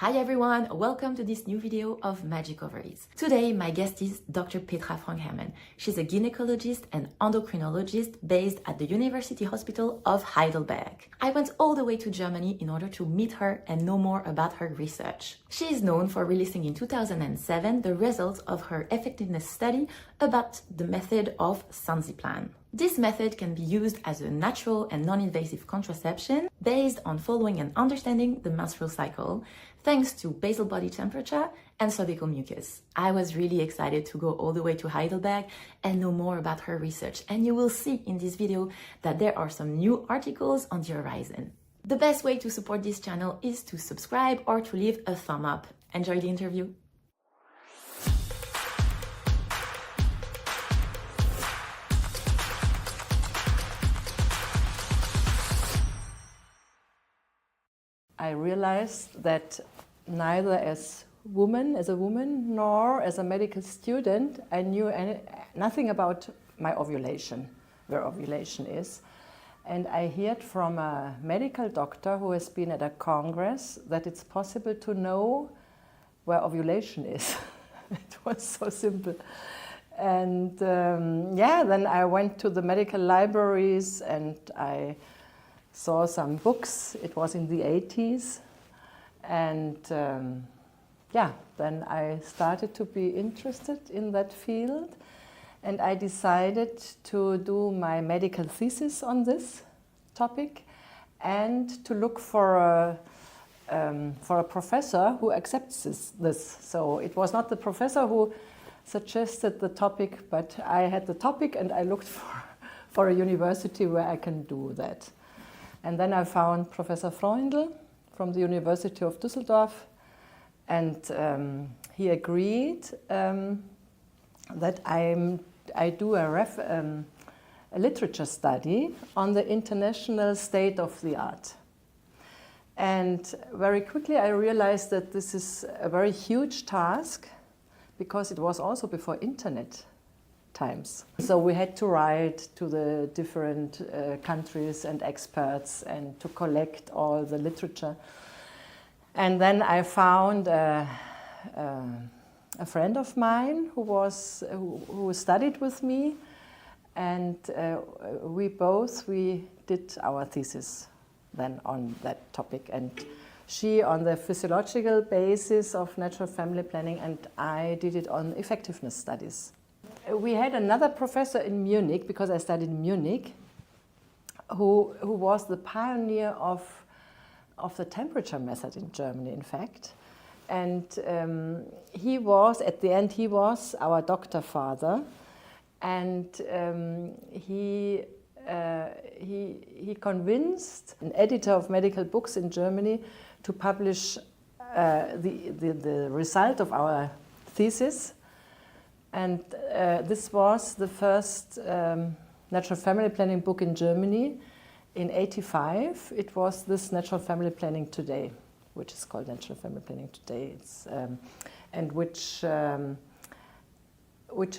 Hi everyone, welcome to this new video of Magic Ovaries. Today my guest is Dr. Petra Frank-Herrmann. She's a gynecologist and endocrinologist based at the University Hospital of Heidelberg. I went all the way to Germany in order to meet her and know more about her research. She is known for releasing in 2007 the results of her effectiveness study about the method of Sensiplan. This method can be used as a natural and non-invasive contraception based on following and understanding the menstrual cycle, thanks to basal body temperature and cervical mucus. I was really excited to go all the way to Heidelberg and know more about her research, and you will see in this video that there are some new articles on the horizon. The best way to support this channel is to subscribe or to leave a thumb up. Enjoy the interview. I realized that neither as a woman, nor as a medical student, I knew nothing about my ovulation, where ovulation is. And I heard from a medical doctor who has been at a congress that it's possible to know where ovulation is. It was so simple. And then I went to the medical libraries and I saw some books. It was in the 80s. And then I started to be interested in that field. And I decided to do my medical thesis on this topic and to look for a professor who accepts this. So it was not the professor who suggested the topic, but I had the topic and I looked for a university where I can do that. And then I found Professor Freundl from the University of Düsseldorf, and he agreed that I do a literature study on the international state of the art. And very quickly I realized that this is a very huge task because it was also before internet times. So we had to write to the different countries and experts and to collect all the literature. And then I found a friend of mine who studied with me, and we did our thesis then on that topic. And she on the physiological basis of natural family planning, and I did it on effectiveness studies. We had another professor in Munich, because I studied in Munich, who was the pioneer of the temperature method in Germany, in fact. And he was our doctor father, and he convinced an editor of medical books in Germany to publish the result of our thesis. And this was the first natural family planning book in Germany. In '85, it was this Natural Family Planning Today, which is called Natural Family Planning Today. And which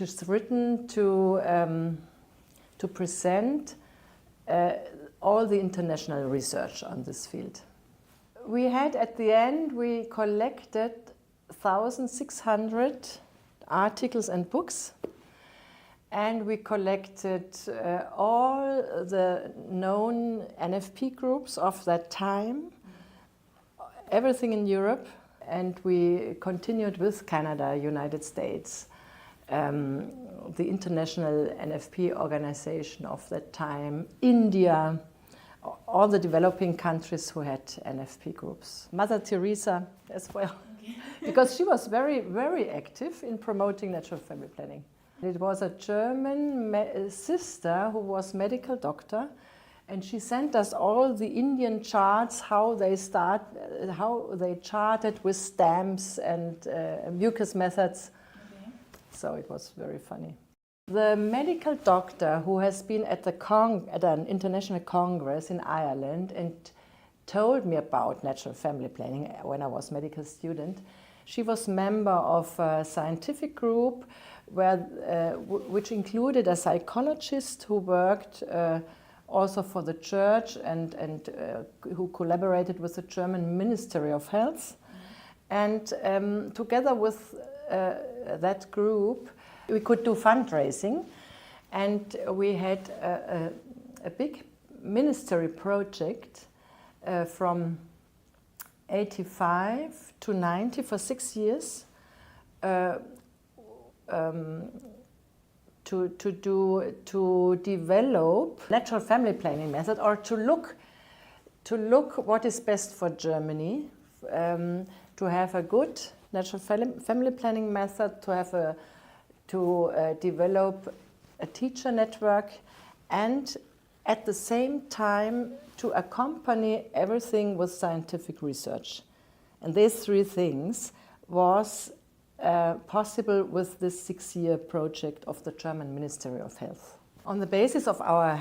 is written to present all the international research on this field. We had, at the end, we collected 1,600 articles and books, and we collected all the known NFP groups of that time, everything in Europe, and we continued with Canada, United States, the International NFP Organization of that time, India, all the developing countries who had NFP groups. Mother Teresa as well. Because she was very, very active in promoting natural family planning. It was a German sister who was medical doctor, and she sent us all the Indian charts, how they charted with stamps and mucus methods. Okay. So it was very funny. The medical doctor who has been at an international congress in Ireland and told me about natural family planning when I was a medical student. She was member of a scientific group which included a psychologist who worked also for the church and who collaborated with the German Ministry of Health. And together with that group, we could do fundraising, and we had a big ministry project from 85 to 90 for 6 years to develop natural family planning method, or to look what is best for Germany, to have a good natural family planning method, to develop a teacher network, and at the same time to accompany everything with scientific research. And these three things was possible with this 6-year project of the German Ministry of Health. On the basis of our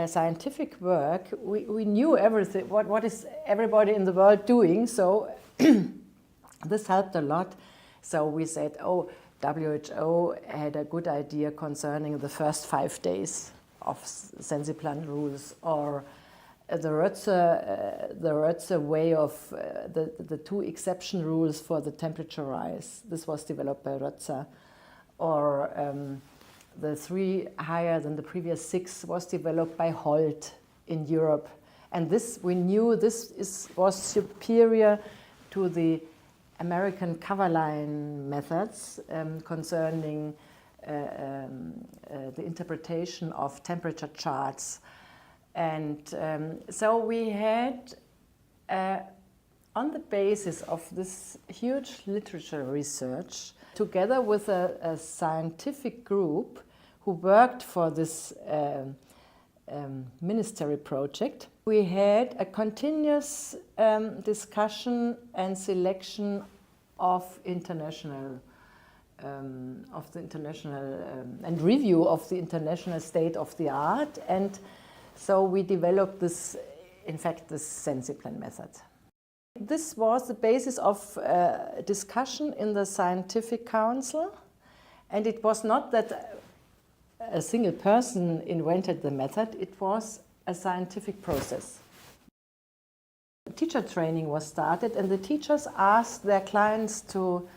scientific work, we knew everything, what is everybody in the world doing, so this helped a lot. So we said, oh, WHO had a good idea concerning the first 5 days of Sensiplan rules, or the Rötzer way of the 2 exception rules for the temperature rise. This was developed by Rötzer. Or the 3 higher than the previous 6 was developed by Holt in Europe. And this, we knew this was superior to the American cover line methods concerning the interpretation of temperature charts. And so we had, on the basis of this huge literature research, together with a scientific group who worked for this ministry project, we had a continuous discussion and selection of international and review of the international state of the art. And so we developed this, in fact, this Sensiplan method. This was the basis of discussion in the scientific council, and it was not that a single person invented the method, it was a scientific process. Teacher training was started, and the teachers asked their clients to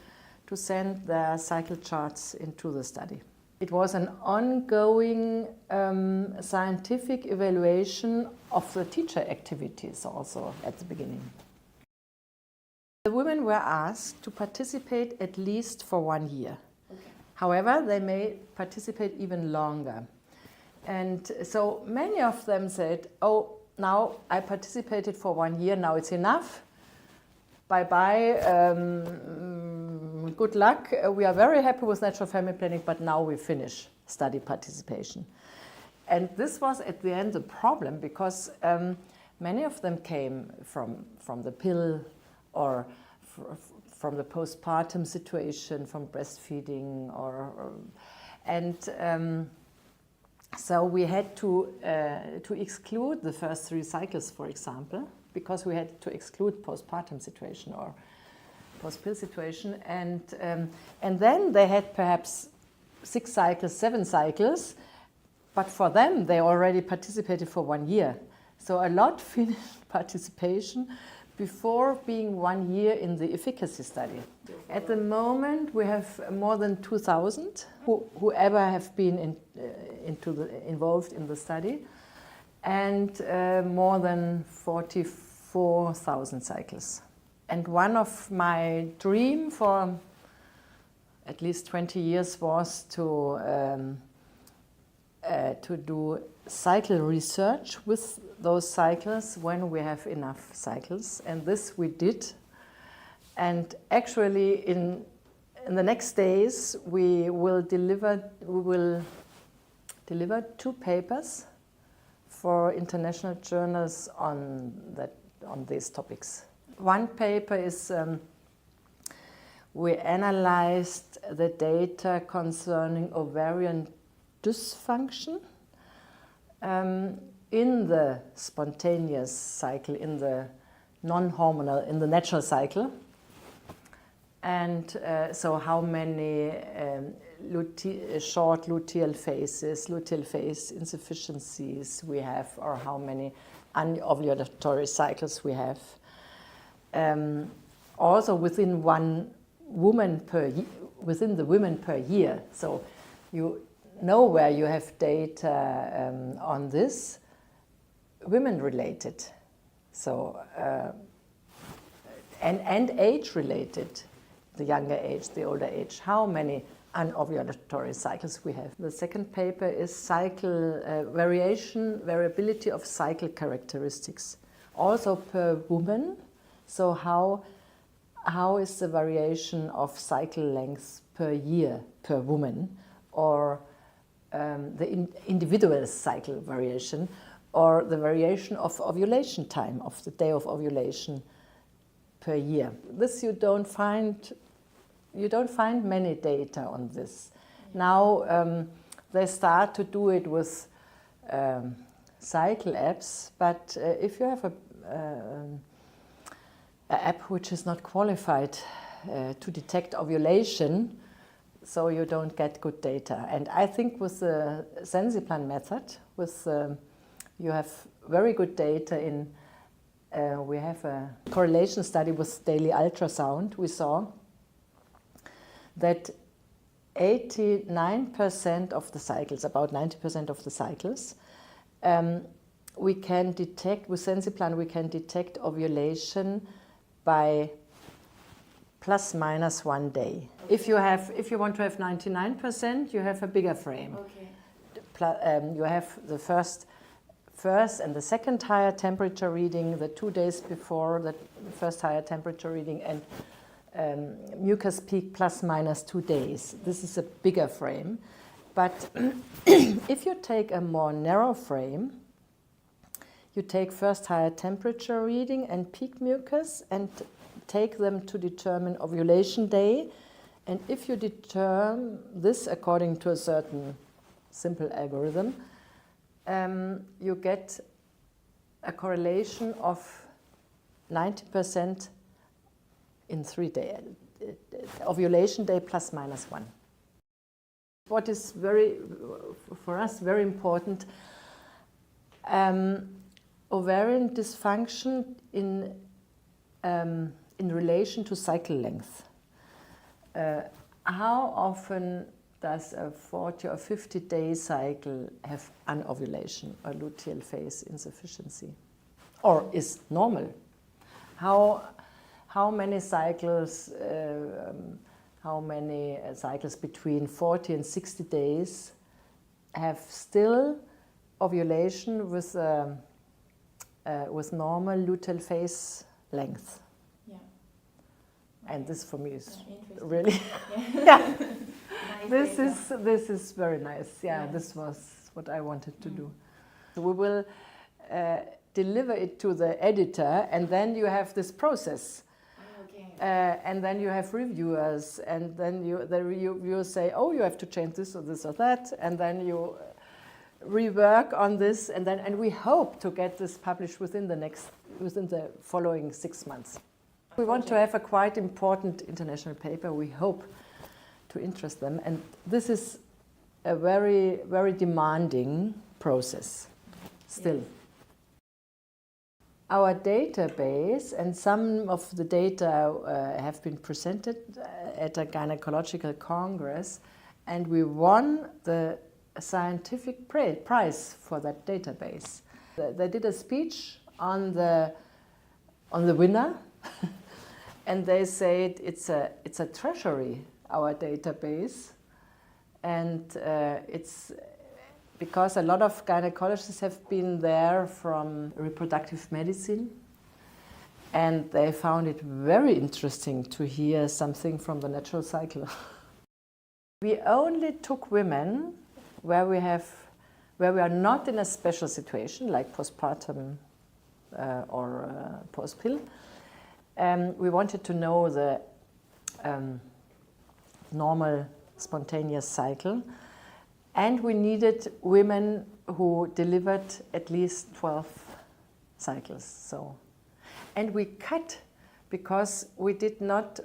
send their cycle charts into the study. It was an ongoing scientific evaluation of the teacher activities also at the beginning. The women were asked to participate at least for 1 year. Okay. However, they may participate even longer. And so many of them said, oh, now I participated for 1 year, now it's enough. Bye-bye, good luck. We are very happy with natural family planning, but now we finish study participation. And this was at the end a problem, because many of them came from the pill, or from the postpartum situation, from breastfeeding, so we had to exclude the first 3 cycles, for example, because we had to exclude postpartum situation or post-pill situation, and then they had perhaps 6 cycles, 7 cycles, but for them they already participated for 1 year. So a lot finished participation before being 1 year in the efficacy study. At the moment we have more than 2,000 whoever have been involved in the study, and more than 44,000 cycles. And one of my dreams for at least 20 years was to do cycle research with those cycles when we have enough cycles, and this we did. And actually in the next days we will deliver 2 papers for international journals on these topics. One paper is we analyzed the data concerning ovarian dysfunction in the spontaneous cycle, in the non-hormonal, in the natural cycle. And so how many short luteal phase insufficiencies we have, or how many anovulatory cycles we have. also within within the women per year. So you know where you have data on this, women related. So and age related, the younger age, the older age, how many anovulatory cycles we have. The second paper is cycle variability of cycle characteristics, also per woman. So how is the variation of cycle length per year per woman, or the individual cycle variation, or the variation of ovulation time, of the day of ovulation per year. This you don't find many data on this. Now they start to do it with cycle apps, but if you have an app which is not qualified to detect ovulation, so you don't get good data. And I think with the Sensiplan method, you have very good data in, we have a correlation study with daily ultrasound. We saw that 89% of the cycles, about 90% of the cycles, we can detect, with Sensiplan we can detect ovulation by plus minus 1 day. Okay. If you want to have 99%, you have a bigger frame. Okay. You have the first and the second higher temperature reading, the 2 days before the first higher temperature reading, and mucus peak plus minus 2 days. This is a bigger frame. But if you take a more narrow frame, you take first higher temperature reading and peak mucus and take them to determine ovulation day. And if you determine this according to a certain simple algorithm, you get a correlation of 90% in 3 days, ovulation day plus minus 1. What is for us very important, ovarian dysfunction in relation to cycle length. How often does a 40 or 50 day cycle have anovulation or luteal phase insufficiency, or is normal? How many cycles between 40 and 60 days have still ovulation with normal luteal phase length? Yeah. And this for me is really yeah. Nice this is very nice. Yeah, yes. This was what I wanted to do. So we will deliver it to the editor, and then you have this process. And then you have reviewers, and then the reviewers say, oh, you have to change this or this or that, and then you rework on this, and we hope to get this published within the following 6 months. We want to have a quite important international paper. We hope to interest them, and this is a very, very demanding process still. Yes. Our database, and some of the data have been presented at a gynecological congress, and we won the scientific prize for that database. They did a speech on the winner, and they said it's a treasury, our database, and it's because a lot of gynecologists have been there from reproductive medicine, and they found it very interesting to hear something from the natural cycle. We only took women where we are not in a special situation like postpartum or post-pill. We wanted to know the normal spontaneous cycle. And we needed women who delivered at least 12 cycles. So, and we cut because we did not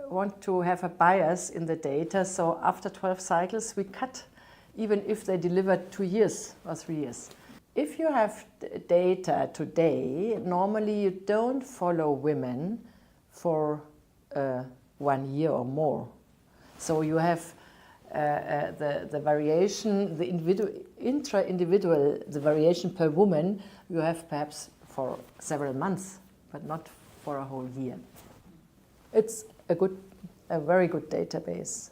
want to have a bias in the data. So after 12 cycles, we cut, even if they delivered 2 years or 3 years. If you have data today, normally you don't follow women for 1 year or more. So you have the variation, the intra-individual, the variation per woman, you have perhaps for several months, but not for a whole year. It's a very good database,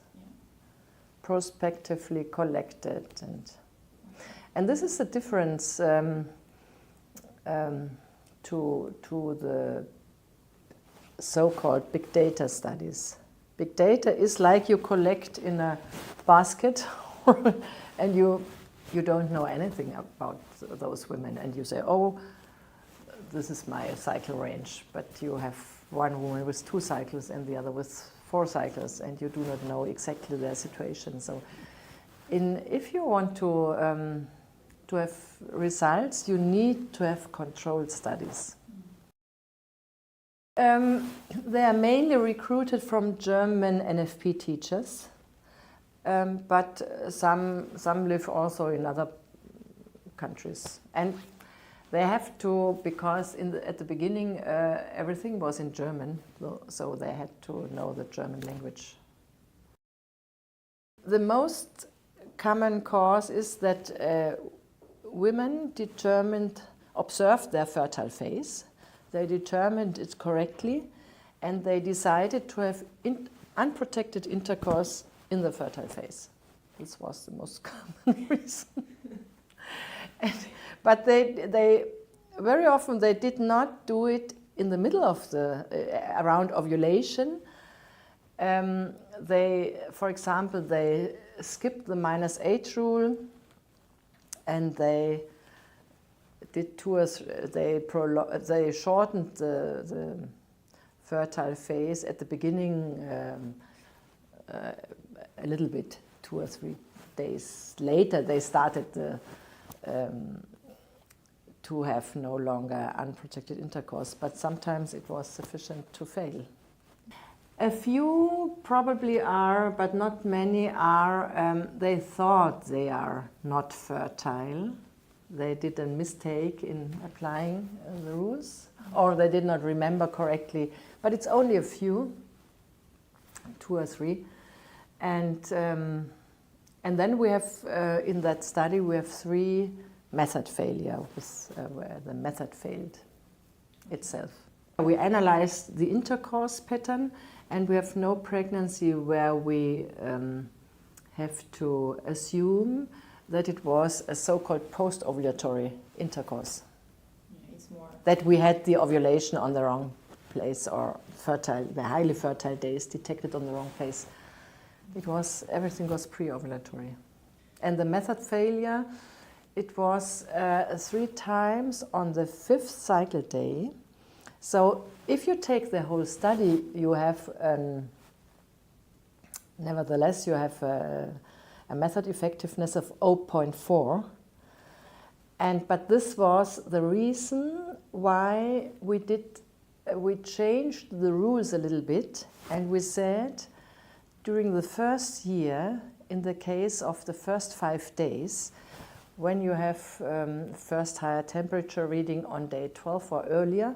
prospectively collected, and this is the difference to the so-called big data studies. Big data is like you collect in a basket and you don't know anything about those women, and you say, oh, this is my cycle range, but you have one woman with 2 cycles and the other with 4 cycles, and you do not know exactly their situation. So if you want to have results, you need to have controlled studies. They are mainly recruited from German NFP teachers, but some live also in other countries. And they have to, because at the beginning everything was in German, so they had to know the German language. The most common cause is that women observed their fertile phase. They determined it correctly, and they decided to have unprotected intercourse in the fertile phase. This was the most common reason. But they very often they did not do it in the middle of the around ovulation. For example, they skipped the -8 rule, and they did they shortened the fertile phase at the beginning a little bit, 2 or 3 days later. They started to have no longer unprotected intercourse, but sometimes it was sufficient to fail. A few probably are, but not many are. They thought they are not fertile. They did a mistake in applying the rules, or they did not remember correctly, but it's only a few, 2 or 3. And then we have, in that study, we have 3 method failure, where the method failed itself. We analyzed the intercourse pattern, and we have no pregnancy where we have to assume that it was a so-called post-ovulatory intercourse. Yeah, it's more that we had the ovulation on the wrong place, or the highly fertile days detected on the wrong place. Everything was pre-ovulatory. And the method failure, it was 3 times on the 5th cycle day. So if you take the whole study, you have, nevertheless, you have a method effectiveness of 0.4. But this was the reason why we changed the rules a little bit, and we said during the first year, in the case of the first 5 days, when you have first higher temperature reading on day 12 or earlier,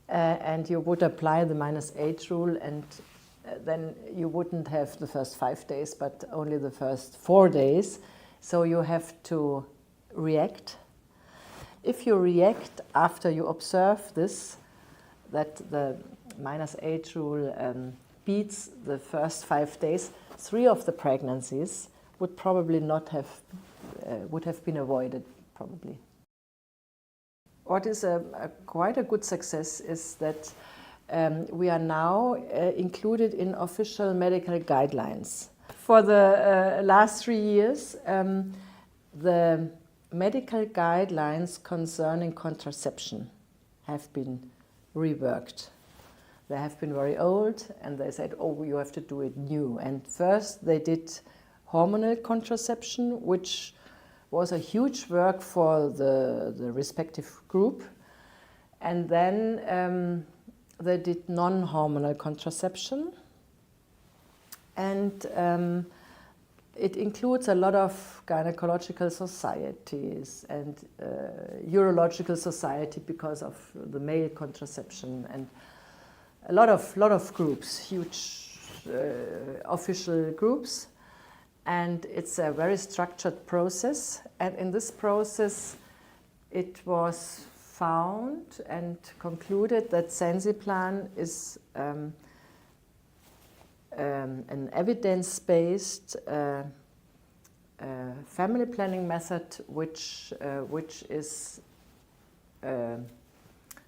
and you would apply the -8 rule, and then you wouldn't have the first 5 days, but only the first 4 days. So you have to react. If you react after you observe this, that the -8 rule beats the first 5 days, 3 of the pregnancies would probably not have, would have been avoided, probably. What is quite a good success is that we are now included in official medical guidelines. For the last 3 years, the medical guidelines concerning contraception have been reworked. They have been very old, and they said, oh, you have to do it new. And first they did hormonal contraception, which was a huge work for the respective group. And then they did non-hormonal contraception. And it includes a lot of gynecological societies and urological society because of the male contraception. And a lot of groups, huge official groups, and it's a very structured process. And in this process, it was found and concluded that Sensiplan is an evidence-based family planning method which is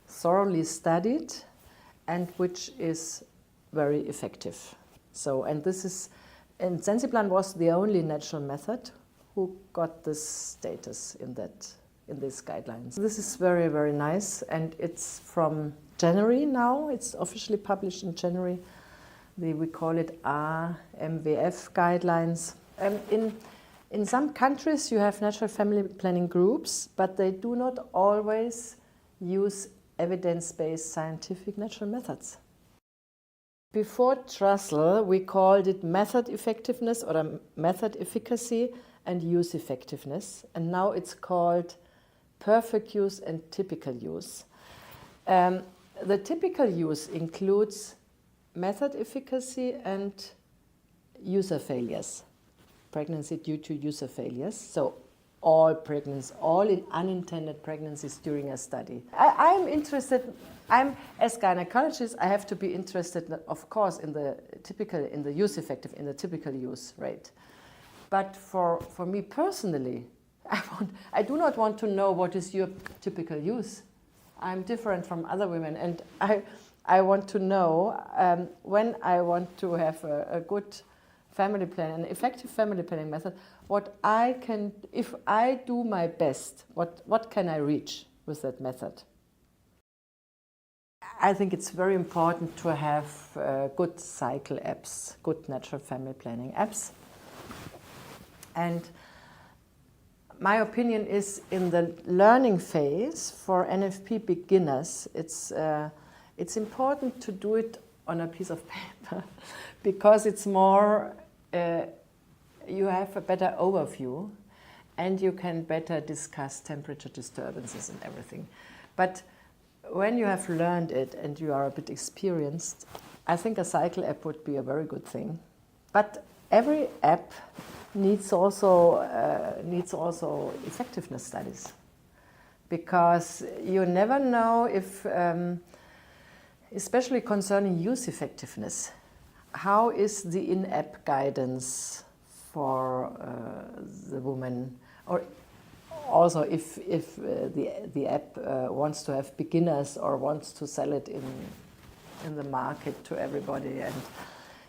thoroughly studied and which is very effective. So, and Sensiplan was the only natural method who got this status in these guidelines. This is very, very nice, and it's from January now. It's officially published in January. We call it AMWF guidelines. In some countries you have natural family planning groups, but they do not always use evidence-based scientific natural methods. Before Trackle, we called it method effectiveness or method efficacy and use effectiveness, and now it's called perfect use and typical use. The typical use includes method efficacy and user failures, pregnancy due to user failures. So all unintended pregnancies during a study. I'm interested, as gynecologist, I have to be interested, of course, in the typical use rate. But for me personally, I do not want to know what is your typical use. I'm different from other women, and I want to know when I want to have a good family plan, an effective family planning method, what I can, if I do my best, what can I reach with that method? I think it's very important to have good cycle apps, good natural family planning apps. And my opinion is, in the learning phase for NFP beginners, it's important to do it on a piece of paper because it's more, you have a better overview and you can better discuss temperature disturbances and everything. But when you have learned it and you are a bit experienced, I think a cycle app would be a very good thing. But every app needs also effectiveness studies, because you never know if, especially concerning use effectiveness, how is the in-app guidance for the woman, or also if the app wants to have beginners or wants to sell it in the market to everybody. And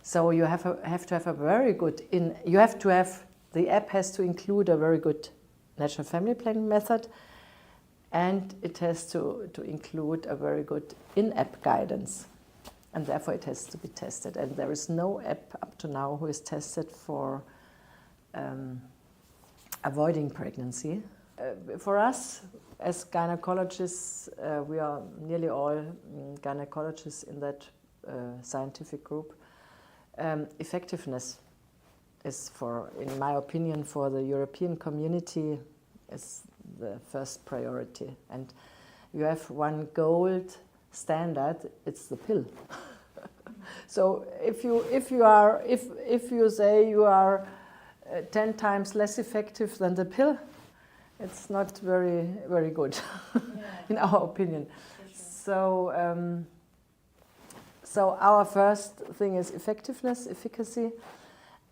so you have to have a very good the app has to include a very good natural family planning method, and it has to include a very good in-app guidance, and therefore it has to be tested. And there is no app up to now who is tested for avoiding pregnancy. For us as gynecologists, we are nearly all gynecologists in that scientific group. Effectiveness is, in my opinion, for the European community, is the first priority. And you have one gold standard, it's the pill. So if you say you are 10 times less effective than the pill, it's not very, very good, in our opinion. Sure. So our first thing is effectiveness, efficacy,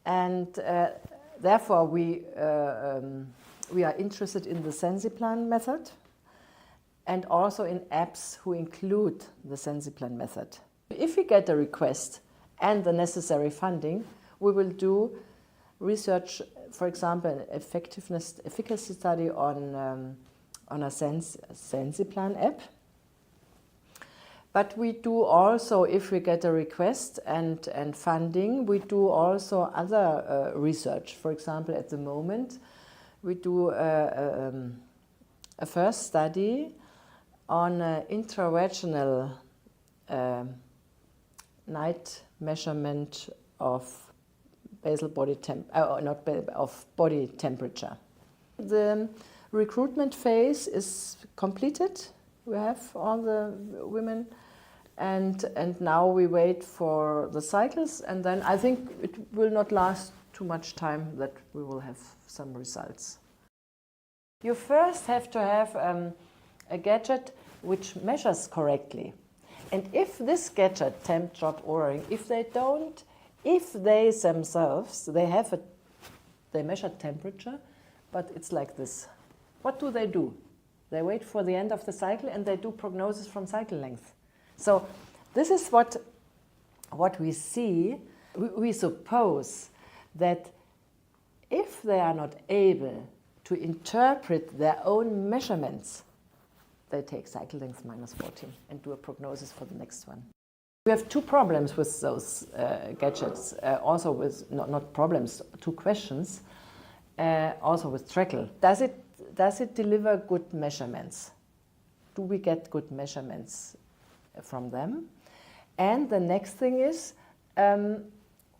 and therefore we are interested in the Sensiplan method and also in apps who include the Sensiplan method. If we get a request and the necessary funding, we will do research, for example, an efficacy study on a Sensiplan app. But we do also, if we get a request and funding, we do also other research. For example, at the moment, we do a first study on intravaginal night measurement of basal body body temperature. The recruitment phase is completed. We have all the women, and now we wait for the cycles, and then I think it will not last too much time that we will have some results. You first have to have a gadget which measures correctly. And if this gadget, Tempdrop O-ring, if they themselves, they measure temperature, but it's like this. What do? They wait for the end of the cycle and they do prognosis from cycle length. So this is what we see. We suppose that if they are not able to interpret their own measurements, they take cycle length minus 14 and do a prognosis for the next one. We have two problems with those gadgets, also with, not problems, two questions, also with Trackle. Does it deliver good measurements? Do we get good measurements from them? And the next thing is,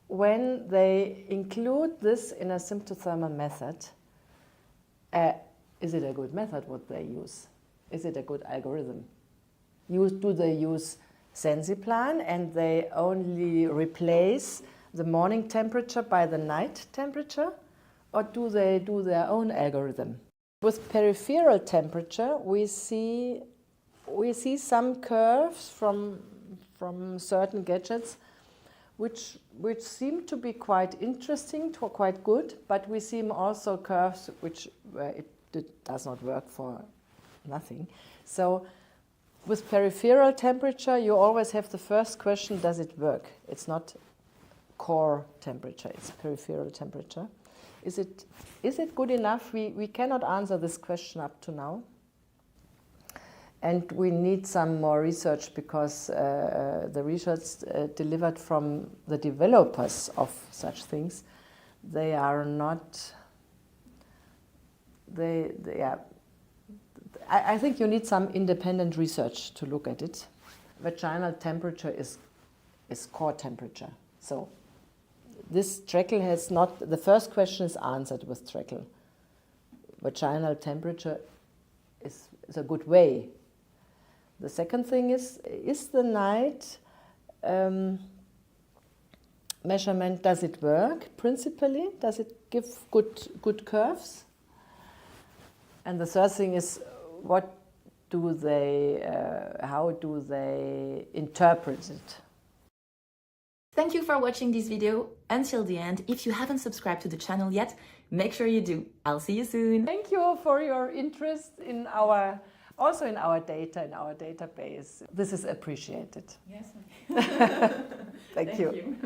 when they include this in a Symptothermie method, is it a good method what they use? Is it a good algorithm? Do they use Sensiplan and they only replace the morning temperature by the night temperature? Or do they do their own algorithm? With peripheral temperature, we see some curves from certain gadgets which seem to be quite interesting, quite good, but we see also curves where it does not work for nothing. So with peripheral temperature, you always have the first question, does it work? It's not core temperature, it's peripheral temperature. Is it good enough? We cannot answer this question up to now. And we need some more research because the research delivered from the developers of such things, they are not, I think you need some independent research to look at it. Vaginal temperature is core temperature. So this Trackle has not, the first question is answered with Trackle. Vaginal temperature is a good way. The second thing is the night measurement, does it work principally? Does it give good curves? And the third thing is, how do they interpret it? Thank you for watching this video until the end. If you haven't subscribed to the channel yet, make sure you do. I'll see you soon. Thank you for your interest in our data, in our database. This is appreciated. Yes. Thank you.